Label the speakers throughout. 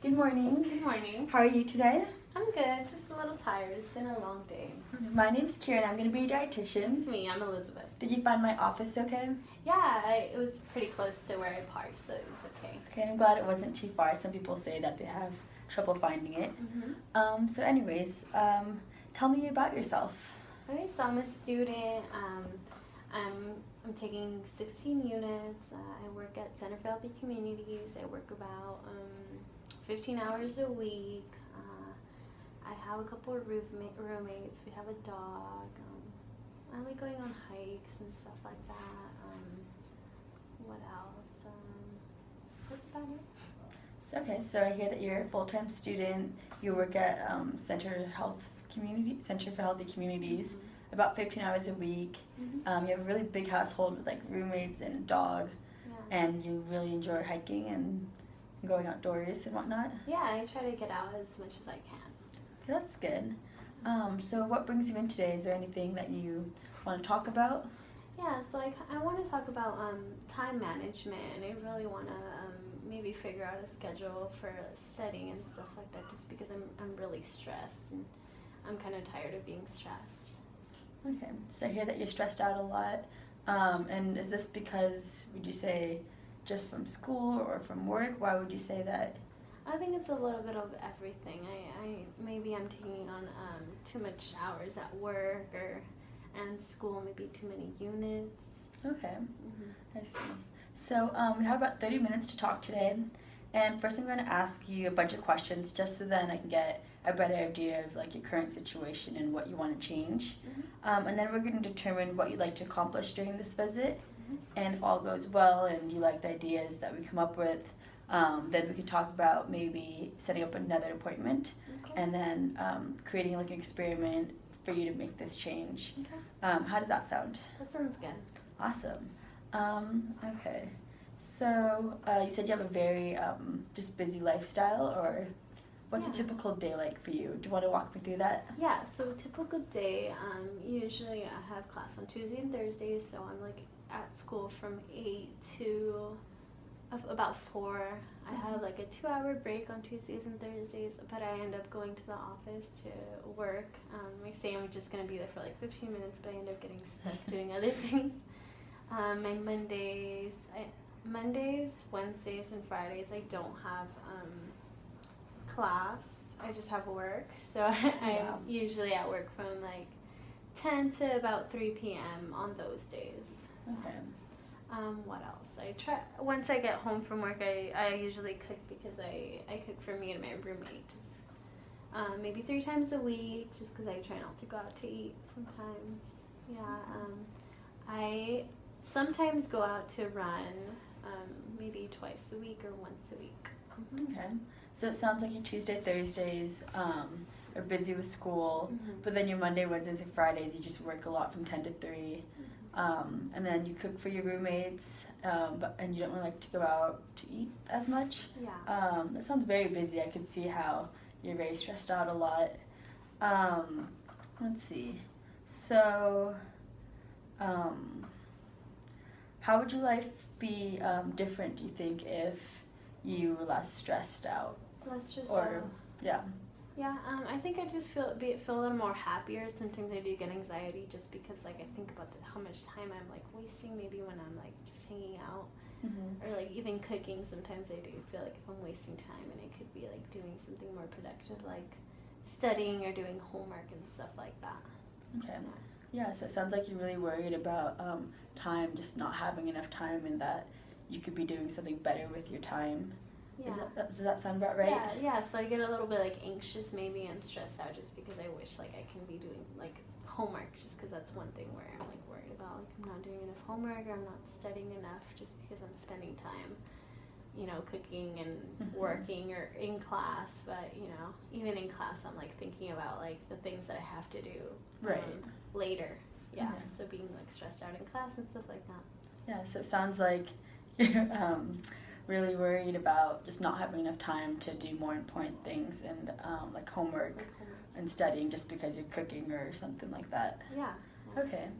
Speaker 1: Good morning.
Speaker 2: Good morning.
Speaker 1: How are you today?
Speaker 2: I'm good, just a little tired. It's been a long day.
Speaker 1: My name's Kieran. I'm going to be your dietitian.
Speaker 2: It's me, I'm Elizabeth.
Speaker 1: Did you find my office okay?
Speaker 2: Yeah, it was pretty close to where I parked, so it was okay.
Speaker 1: Okay, I'm glad it wasn't too far. Some people say that they have trouble finding it. So anyways, tell me about yourself.
Speaker 2: Okay, so I'm a student. I'm taking 16 units. I work at Center for Healthy Communities. I work about 15 hours a week. I have a couple of roommates. We have a dog. I like going on hikes and stuff like that. What else? That's about it.
Speaker 1: So I hear that you're a full-time student. You work at Center for Healthy Communities, about 15 hours a week. You have a really big household with like roommates and a dog, and you really enjoy hiking and going outdoors and whatnot.
Speaker 2: Yeah, I try to get out as much as I can.
Speaker 1: That's good. So what brings you in today? Is there anything that you want to talk about?
Speaker 2: Yeah, so I want to talk about time management, and I really want to maybe figure out a schedule for studying and stuff like that, just because I'm really stressed and I'm kind of tired of being stressed.
Speaker 1: Okay, so I hear that you're stressed out a lot. And is this because, would you say, just from school or from work? Why would you say that?
Speaker 2: I think it's a little bit of everything. Maybe I'm taking on too much hours at work and school, maybe too many units.
Speaker 1: Okay, I see. So we have about 30 minutes to talk today. And first I'm going to ask you a bunch of questions just so then I can get a better idea of like your current situation and what you want to change. And then we're going to determine what you'd like to accomplish during this visit. And if all goes well and you like the ideas that we come up with, then we can talk about maybe setting up another appointment and then creating like an experiment for you to make this change. How does that sound?
Speaker 2: That sounds good.
Speaker 1: Awesome. Okay. So you said you have a very just busy lifestyle, or what's a typical day like for you? Do you want to walk me through that?
Speaker 2: Yeah, so a typical day, usually I have class on Tuesday and Thursdays, so I'm like at school from 8 to about 4. I have like a 2-hour break on Tuesdays and Thursdays, but I end up going to the office to work. I say I'm just going to be there for like 15 minutes, but I end up getting stuck doing other things. My Mondays, Wednesdays, and Fridays, I don't have class. I just have work. So I'm usually at work from like 10 to about 3 p.m. on those days.
Speaker 1: Okay.
Speaker 2: What else? Once I get home from work, I usually cook because I cook for me and my roommate. Just maybe 3 times a week, just because I try not to go out to eat sometimes. I sometimes go out to run, maybe twice a week or once a week.
Speaker 1: Okay. So it sounds like your Tuesday, Thursdays are busy with school, but then your Monday, Wednesdays, and Fridays you just work a lot from 10 to 3. And then you cook for your roommates, and you don't really like to go out to eat as much.
Speaker 2: Yeah.
Speaker 1: That sounds very busy. I can see how you're very stressed out a lot. Let's see. So, how would your life be different, do you think, if you were less stressed out?
Speaker 2: Less stressed
Speaker 1: out. Yeah.
Speaker 2: Yeah, I think I just feel a little more happier. Sometimes I do get anxiety just because like I think about how much time I'm like wasting maybe when I'm like just hanging out or like even cooking. Sometimes I do feel like if I'm wasting time and I could be like doing something more productive like studying or doing homework and stuff like that.
Speaker 1: Okay. Yeah, so it sounds like you're really worried about time, just not having enough time, and that you could be doing something better with your time.
Speaker 2: Yeah.
Speaker 1: Does that sound about right?
Speaker 2: Yeah. So I get a little bit like anxious maybe and stressed out just because I wish like I can be doing like homework, just because that's one thing where I'm like worried about, like I'm not doing enough homework or I'm not studying enough just because I'm spending time, cooking and working or in class. But even in class I'm like thinking about like the things that I have to do later. Yeah. So being like stressed out in class and stuff like that.
Speaker 1: Yeah. So it sounds like you're really worried about just not having enough time to do more important things and like homework and studying just because you're cooking or something like that.
Speaker 2: Yeah.
Speaker 1: Okay.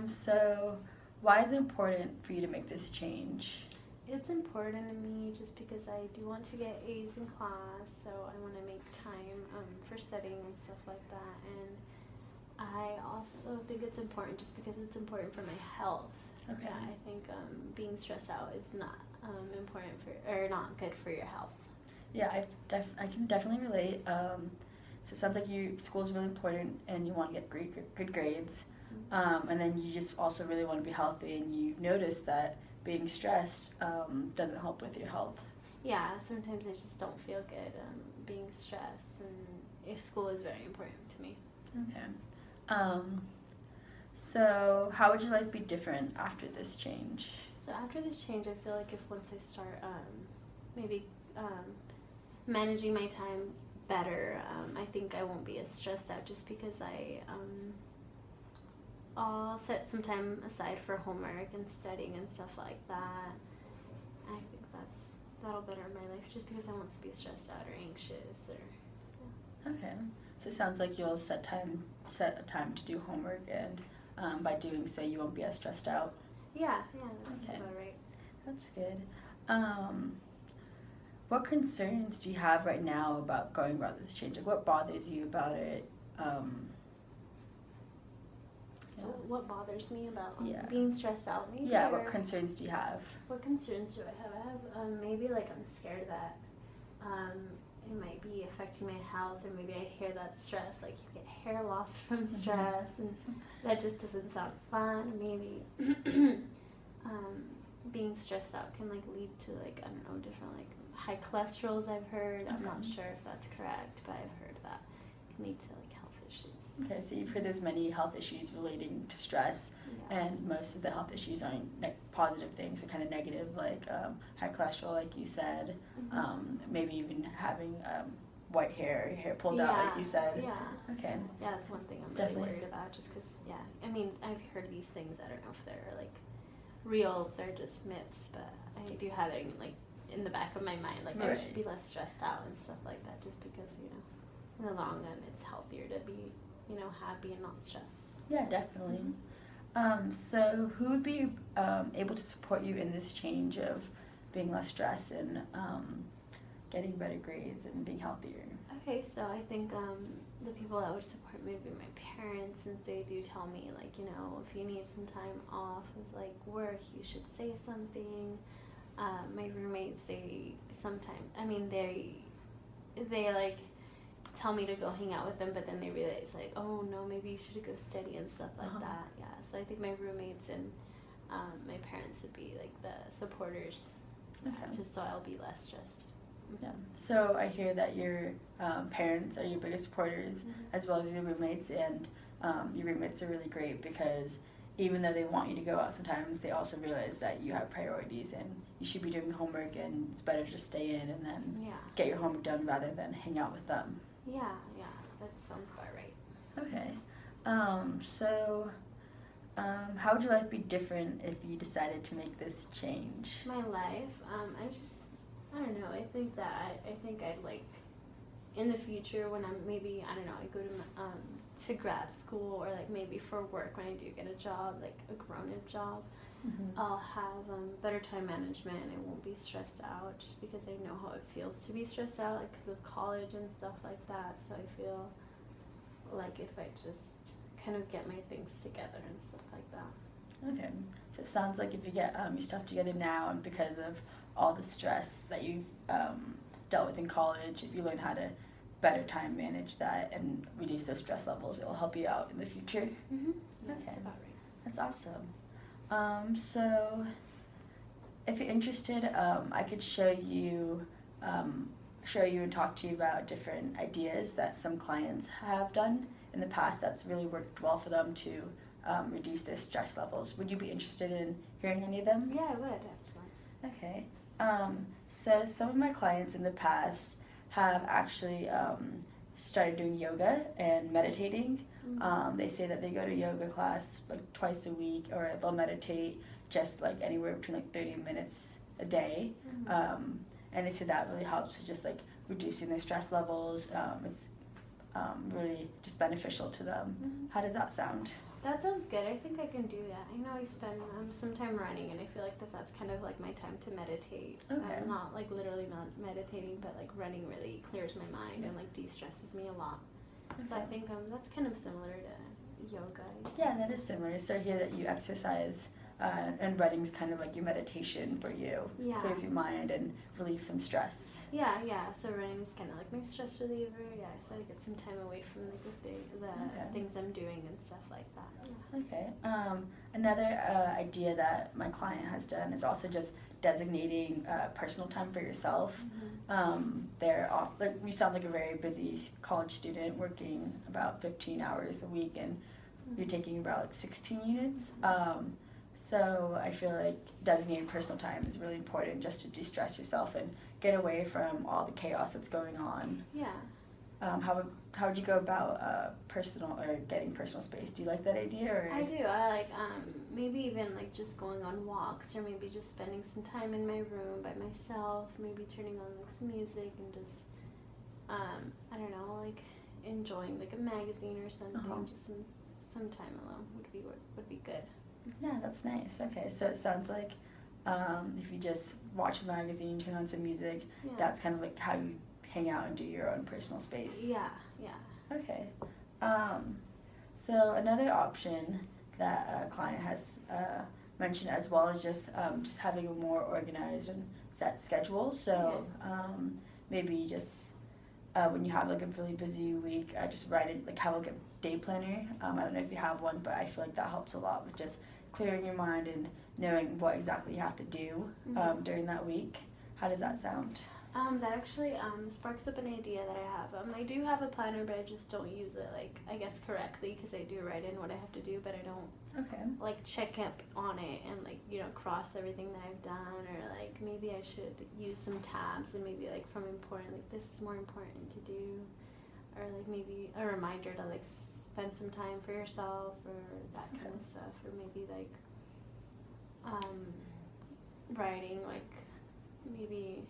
Speaker 1: So why is it important for you to make this change?
Speaker 2: it's important to me just because I do want to get A's in class, so I want to make time for studying and stuff like that. And I also think it's important just because it's important for my health.
Speaker 1: Okay.
Speaker 2: Yeah, I think being stressed out is not important or not good for your health.
Speaker 1: Yeah, I can definitely relate. So it sounds like school is really important and you want to get good grades. And then you just also really want to be healthy, and you notice that being stressed doesn't help with your health.
Speaker 2: Yeah, sometimes I just don't feel good being stressed, and school is very important to me.
Speaker 1: Okay. So how would your life be different after this change?
Speaker 2: So after this change, I feel like if once I start maybe managing my time better, I think I won't be as stressed out just because I'll set some time aside for homework and studying and stuff like that. I think that'll better my life just because I won't be stressed out or anxious or. Yeah.
Speaker 1: Okay. So it sounds like you'll set a time to do homework, and by doing so, you won't be as stressed out.
Speaker 2: Yeah, that's about right.
Speaker 1: That's good. What concerns do you have right now about going about this change? Like, what bothers you about it?
Speaker 2: So what bothers me about
Speaker 1: being
Speaker 2: stressed out? Maybe,
Speaker 1: yeah, what concerns do you have?
Speaker 2: What concerns do I have? I have maybe like I'm scared that it might be affecting my health, or maybe I hear that stress, like you get hair loss from stress, and that just doesn't sound fun. Maybe being stressed out can like lead to like, I don't know, different like high cholesterols I've heard. I'm not sure if that's correct, but I've heard that can lead to like health issues.
Speaker 1: Okay, so you've heard there's many health issues relating to stress, and most of the health issues aren't positive things, they're kind of negative, like high cholesterol, like you said, maybe even having white hair, your hair pulled out, like you said.
Speaker 2: Yeah.
Speaker 1: Okay.
Speaker 2: Yeah, that's one thing I'm really worried about, just because, I mean, I've heard these things, I don't know if they're like real, if they're just myths, but I do have it in the back of my mind, like I should be less stressed out and stuff like that, just because, in the long run, it's healthier to be, happy and not stressed.
Speaker 1: Yeah, definitely. So who would be able to support you in this change of being less stressed and getting better grades and being healthier?
Speaker 2: Okay, so I think the people that would support me would be my parents, since they do tell me, like, if you need some time off of, like, work, you should say something. My roommates, they sometimes, they like, tell me to go hang out with them, but then they realize, like, oh, no, maybe you should go study and stuff like that. Yeah, so I think my roommates and my parents would be, like, the supporters, just so I'll be less stressed.
Speaker 1: Yeah. So I hear that your parents are your biggest supporters, as well as your roommates, and your roommates are really great because even though they want you to go out sometimes, they also realize that you have priorities and you should be doing homework, and it's better to stay in and then get your homework done rather than hang out with them.
Speaker 2: Yeah, that sounds about right.
Speaker 1: Okay. So how would your life be different if you decided to make this change?
Speaker 2: My life, I don't know, I think I'd like, in the future when I'm maybe, I don't know, I go to grad school, or like maybe for work when I do get a job, like a grown-up job, I'll have better time management, and I won't be stressed out, just because I know how it feels to be stressed out, like because of college and stuff like that. So I feel like if I just kind of get my things together and stuff like that.
Speaker 1: Okay, so it sounds like if you get your stuff together now, and because of all the stress that you've dealt with in college, if you learn how to better time manage that and reduce those stress levels, it will help you out in the future.
Speaker 2: Yeah,
Speaker 1: okay,
Speaker 2: that's about right.
Speaker 1: That's awesome. So if you're interested, I could show you and talk to you about different ideas that some clients have done in the past that's really worked well for them to reduce their stress levels. Would you be interested in hearing any of them?
Speaker 2: Yeah, I would, absolutely.
Speaker 1: Okay. So some of my clients in the past have actually started doing yoga and meditating. They say that they go to yoga class like twice a week, or they'll meditate just like anywhere between like 30 minutes a day. And they say that really helps with just like reducing their stress levels. It's really just beneficial to them. How does that sound?
Speaker 2: That sounds good. I think I can do that. I know I spend some time running, and I feel like that's kind of like my time to meditate.
Speaker 1: Okay.
Speaker 2: Not like literally not meditating, but like running really clears my mind and like de-stresses me a lot. So I
Speaker 1: Okay.
Speaker 2: think that's kind of similar to yoga.
Speaker 1: Yeah, that is similar. So here that you exercise, and running's kind of like your meditation for you.
Speaker 2: Yeah.
Speaker 1: Clears your mind and relieves some stress.
Speaker 2: Yeah. So running is kind of like my stress reliever. Yeah, so I get some time away from like the
Speaker 1: Okay.
Speaker 2: things I'm doing and stuff like that. Yeah.
Speaker 1: Okay. Another idea that my client has done is also just designating personal time for yourself. They're off. Like you sound like a very busy college student, working about 15 hours a week, and you're taking about like 16 units. So I feel like designating personal time is really important, just to de-stress yourself and get away from all the chaos that's going on.
Speaker 2: Yeah.
Speaker 1: How would you go about personal or getting personal space? Do you like that idea? Or?
Speaker 2: I do. I like maybe even like just going on walks, or maybe just spending some time in my room by myself. Maybe turning on like some music and just I don't know, like enjoying like a magazine or something. Just some time alone would be good.
Speaker 1: Yeah, that's nice. Okay, so it sounds like if you just watch a magazine, turn on some music, that's kind of like how you hang out and do your own personal space.
Speaker 2: Yeah.
Speaker 1: Okay. So another option that a client has mentioned as well is just having a more organized and set schedule. So maybe just when you have like a really busy week, just write it, like have like a day planner. I don't know if you have one, but I feel like that helps a lot with just clearing your mind and knowing what exactly you have to do during that week. How does that sound?
Speaker 2: That actually sparks up an idea that I have. I do have a planner, but I just don't use it, like, I guess correctly, because I do write in what I have to do, but I don't like check up on it and like, you know, cross everything that I've done, or like maybe I should use some tabs and maybe like from important, like this is more important to do, or like maybe a reminder to like spend some time for yourself, or that kind of stuff, or maybe like writing, like maybe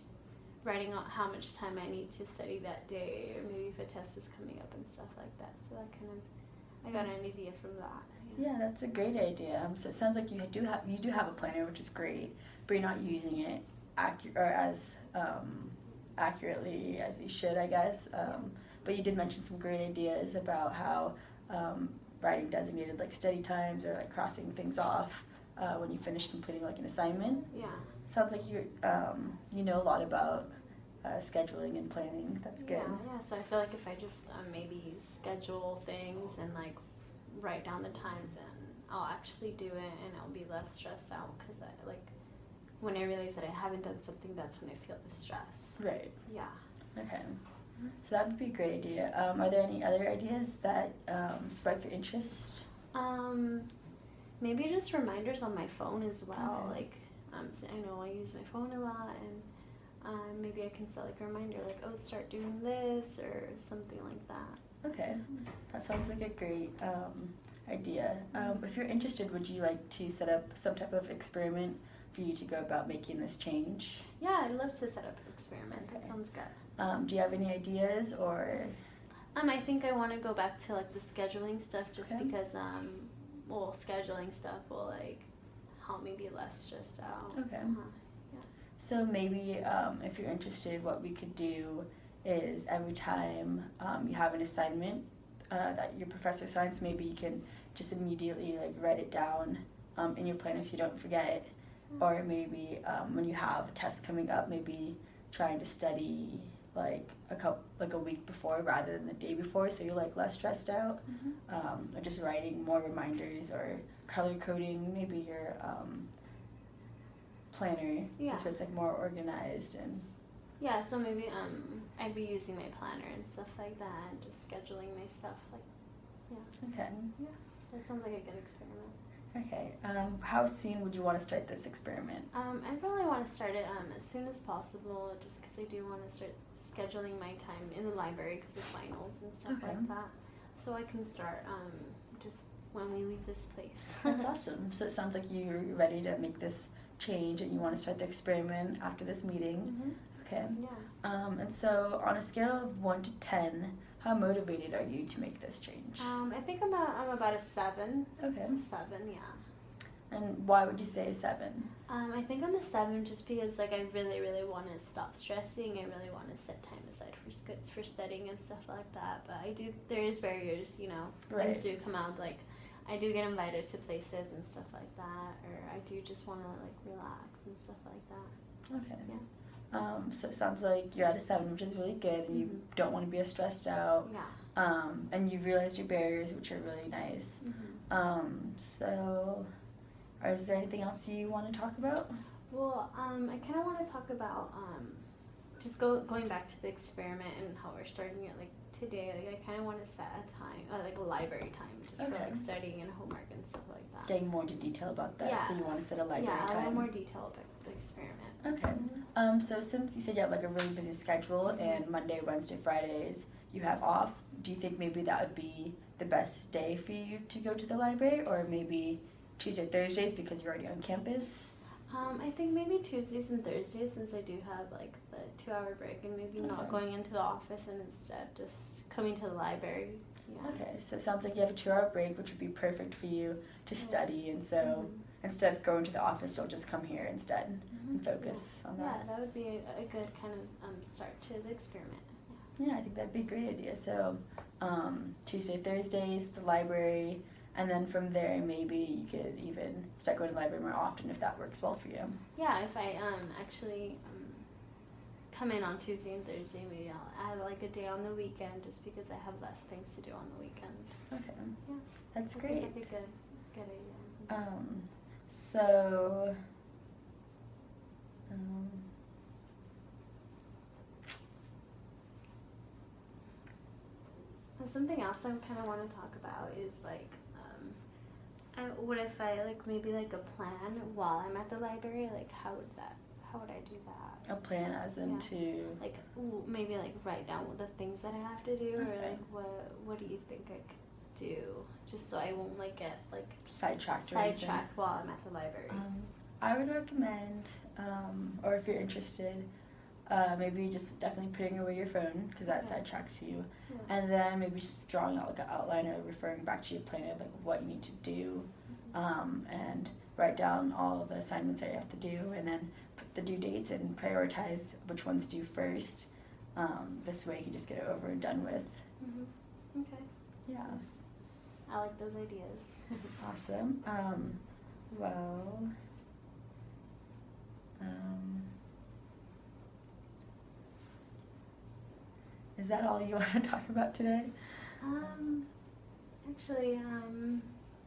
Speaker 2: writing out how much time I need to study that day, or maybe if a test is coming up and stuff like that. So that kind of, I got an idea from that.
Speaker 1: Yeah, that's a great idea. So it sounds like you do have a planner, which is great, but you're not using it as accurately as you should, I guess. But you did mention some great ideas about how writing designated like study times, or like crossing things off when you finish completing like an assignment.
Speaker 2: Yeah.
Speaker 1: Sounds like you know a lot about scheduling and planning. That's good.
Speaker 2: Yeah. So I feel like if I just maybe schedule things and like write down the times, and I'll actually do it, and I'll be less stressed out, because I like when I realize that I haven't done something, that's when I feel the stress.
Speaker 1: Right.
Speaker 2: Yeah.
Speaker 1: Okay. So that would be a great idea. Are there any other ideas that spark your interest?
Speaker 2: Maybe just reminders on my phone as well.
Speaker 1: Okay.
Speaker 2: Like, so I know I use my phone a lot, and maybe I can set like a reminder, like, oh, start doing this, or something like that.
Speaker 1: Okay, that sounds like a great idea. If you're interested, would you like to set up some type of experiment for you to go about making this change?
Speaker 2: Yeah, I'd love to set up an experiment.
Speaker 1: Okay.
Speaker 2: That sounds good.
Speaker 1: Do you have any ideas, or?
Speaker 2: I think I want to go back to like the scheduling stuff, just because scheduling stuff will like help me be less stressed out.
Speaker 1: Okay. So maybe if you're interested, what we could do is every time you have an assignment that your professor assigns, maybe you can just immediately like write it down in your planner so you don't forget it. Or maybe when you have tests coming up, maybe trying to study like a week before rather than the day before, so you're like less stressed out. Or just writing more reminders, or color coding maybe your planner, so it's like more organized. And
Speaker 2: so maybe I'd be using my planner and stuff like that, and just scheduling my stuff
Speaker 1: Okay.
Speaker 2: That sounds like a good experiment.
Speaker 1: Okay. How soon would you want to start this experiment?
Speaker 2: I probably want to start it as soon as possible, just because I do want to start scheduling my time in the library because of finals and stuff like that. So I can start just when we leave this place.
Speaker 1: That's awesome. So it sounds like you're ready to make this change, and you want to start the experiment after this meeting. Okay.
Speaker 2: Yeah.
Speaker 1: And so on a scale of 1 to 10, How motivated are you to make this change?
Speaker 2: I think I'm about a 7.
Speaker 1: Okay.
Speaker 2: 7, yeah.
Speaker 1: And why would you say 7?
Speaker 2: I think I'm a 7 just because like I really, really want to stop stressing. I really want to set time aside for studying and stuff like that. But there is barriers, you know.
Speaker 1: Right.
Speaker 2: Things do come out, like I do get invited to places and stuff like that, or I do just want to like relax and stuff like that.
Speaker 1: Okay.
Speaker 2: Yeah.
Speaker 1: So it sounds like you're at a 7, which is really good, and you don't want to be as stressed out.
Speaker 2: Yeah.
Speaker 1: And you've realized your barriers, which are really nice. So, is there anything else you want to talk about?
Speaker 2: Well, I kind of want to talk about just going back to the experiment and how we're starting it like today. Like I kind of want to set a time, like a library time, just for like studying and homework and stuff like that.
Speaker 1: Getting more into detail about that.
Speaker 2: Yeah.
Speaker 1: So you want to set a library time.
Speaker 2: Yeah, a little more detail about the experiment.
Speaker 1: Okay. So since you said you have like a really busy schedule and Monday, Wednesday, Fridays you have off, do you think maybe that would be the best day for you to go to the library, or maybe Tuesday, Thursdays because you're already on campus?
Speaker 2: I think maybe Tuesdays and Thursdays, since I do have like the 2-hour break, and maybe not going into the office and instead just coming to the library. Yeah.
Speaker 1: Okay, so it sounds like you have a 2-hour break, which would be perfect for you to study, and so instead of going to the office, you'll just come here instead and focus on that.
Speaker 2: Yeah, that would be a good kind of start to the experiment.
Speaker 1: Yeah, I think that'd be a great idea. So Tuesday, Thursdays, the library, and then from there maybe you could even start going to the library more often if that works well for you.
Speaker 2: Yeah, if I actually come in on Tuesday and Thursday, maybe I'll add like a day on the weekend just because I have less things to do on the weekend.
Speaker 1: Okay.
Speaker 2: Yeah.
Speaker 1: That's great.
Speaker 2: That'd be good idea.
Speaker 1: So
Speaker 2: something else I kind of want to talk about is like, what if I like maybe like a plan while I'm at the library? Like how would I do that?
Speaker 1: A plan as in to
Speaker 2: like maybe like write down the things that I have to do, or like what do you think I could do, just so I won't like get like
Speaker 1: sidetracked
Speaker 2: while I'm at the library.
Speaker 1: I would recommend, or if you're interested, maybe just definitely putting away your phone because that sidetracks you, and then maybe just drawing out like an outline or referring back to your plan of like what you need to do, and write down all the assignments that you have to do, and then put the due dates and prioritize which ones due first. This way you can just get it over and done with.
Speaker 2: Okay.
Speaker 1: Yeah.
Speaker 2: I like those ideas.
Speaker 1: Awesome. Is that all you want to talk about today?
Speaker 2: Actually,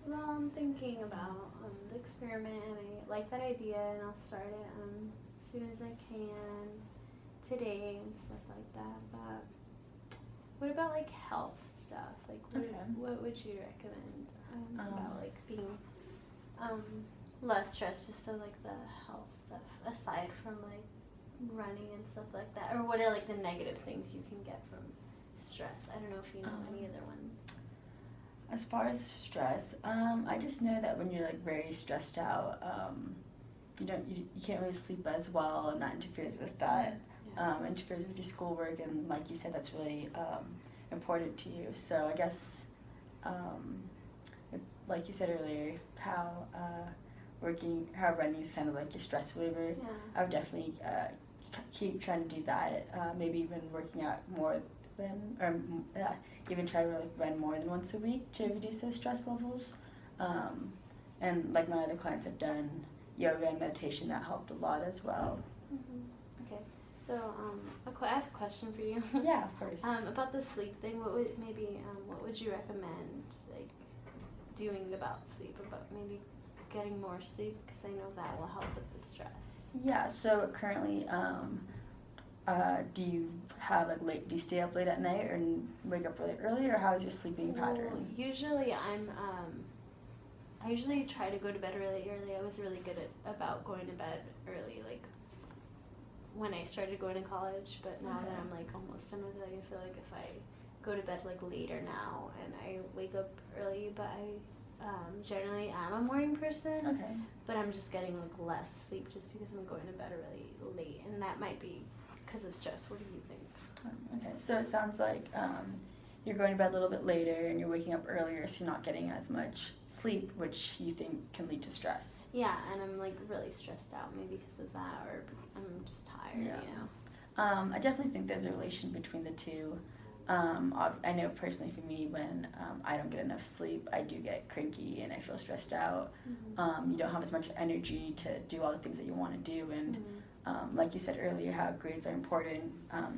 Speaker 2: well, I'm thinking about the experiment, and I like that idea, and I'll start it as soon as I can today and stuff like that. But what about like health stuff? Like, what would you recommend about like being less stressed, just so like the health stuff aside from like running and stuff like that, or what are like the negative things you can get from stress? I don't know if you know any other ones.
Speaker 1: As far as stress, I just know that when you're like very stressed out, you can't really sleep as well, and that interferes with that. Interferes with your schoolwork, and like you said, that's really important to you. So I guess, like you said earlier, how running is kind of like your stress reliever. I would definitely keep trying to do that. Maybe even working out more than, or even try to like run more than once a week to reduce those stress levels. And like my other clients have done yoga and meditation, that helped a lot as well.
Speaker 2: Okay, so I have a question for you.
Speaker 1: Yeah, of course.
Speaker 2: About the sleep thing, what would you recommend like doing about sleep? About maybe getting more sleep, because I know that will help with the stress. Yeah.
Speaker 1: So currently, do you have like do you stay up late at night or wake up really early, or how is your sleeping pattern?
Speaker 2: Usually I usually try to go to bed really early. I was really good about going to bed early, like when I started going to college. But now that I'm like almost done with it, I feel like if I go to bed like later now and I wake up early, but I generally am a morning person. But I'm just getting like less sleep just because I'm going to bed really late, and that might be because of stress. What do you think?
Speaker 1: Okay, so it sounds like you're going to bed a little bit later and you're waking up earlier, so you're not getting as much sleep, which you think can lead to stress.
Speaker 2: Yeah, and I'm like really stressed out maybe because of that, or I'm just tired,
Speaker 1: Yeah.
Speaker 2: you know.
Speaker 1: I definitely think there's a relation between the two. I know personally for me, when I don't get enough sleep, I do get cranky and I feel stressed out.
Speaker 2: Mm-hmm.
Speaker 1: You don't have as much energy to do all the things that you want to do, and like you said earlier, how grades are important.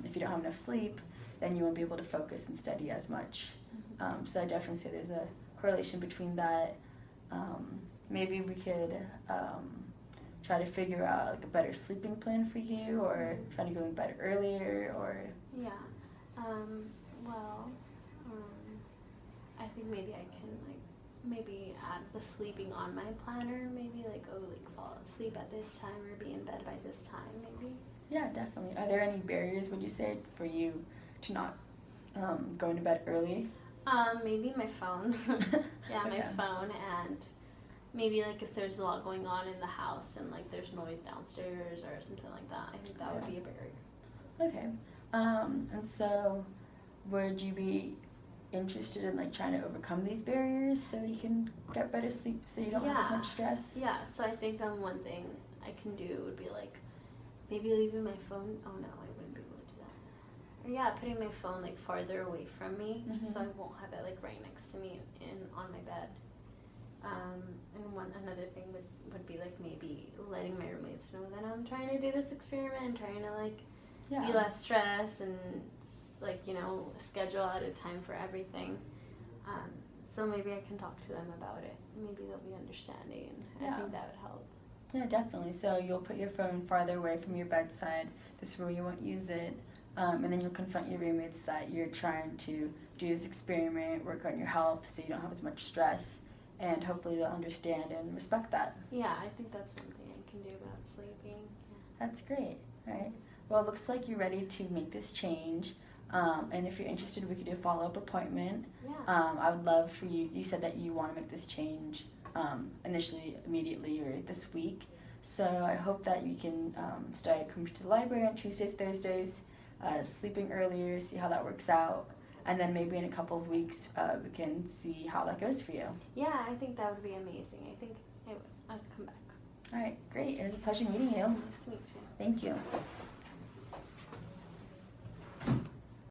Speaker 1: If you don't have enough sleep, then you won't be able to focus and study as much. So I definitely say there's a correlation between that. Maybe we could try to figure out like a better sleeping plan for you, or trying to go to bed earlier, or
Speaker 2: Yeah. Well, I think maybe I can like maybe add the sleeping on my planner. Maybe like fall asleep at this time or be in bed by this time. Maybe.
Speaker 1: yeah, definitely. Are there any barriers, would you say, for you to not going to bed early?
Speaker 2: Maybe my phone. Yeah,
Speaker 1: Okay.
Speaker 2: my phone, and maybe like if there's a lot going on in the house and like there's noise downstairs or something like that. I think that would be a barrier.
Speaker 1: Okay. And so would you be interested in like trying to overcome these barriers so that you can get better sleep, so you don't have as much stress?
Speaker 2: Yeah, so I think one thing I can do would be like maybe leaving my phone. Oh no, I wouldn't be able to do that. Or yeah, putting my phone like farther away from me, just so I won't have it like right next to me on my bed. And another thing would be like maybe letting my roommates know that I'm trying to do this experiment and trying to like be less stressed and like, you know, schedule out a time for everything. So maybe I can talk to them about it. Maybe they'll be understanding. I think that would help.
Speaker 1: Yeah, definitely. So you'll put your phone farther away from your bedside. This way you won't use it. And then you'll confront your roommates that you're trying to do this experiment, work on your health so you don't have as much stress. And hopefully they'll understand and respect that.
Speaker 2: Yeah, I think that's one thing I can do about sleeping. Yeah.
Speaker 1: That's great. All right. Well, it looks like you're ready to make this change. And if you're interested, we could do a follow-up appointment.
Speaker 2: Yeah.
Speaker 1: I would love for you. You said that you want to make this change initially, immediately, or this week. So I hope that you can start coming to the library on Tuesdays, Thursdays, sleeping earlier, see how that works out. And then maybe in a couple of weeks, we can see how that goes for you.
Speaker 2: Yeah, I think that would be amazing. I think I'd come back.
Speaker 1: All right, great. It was a pleasure meeting you.
Speaker 2: Nice to meet you.
Speaker 1: Thank you.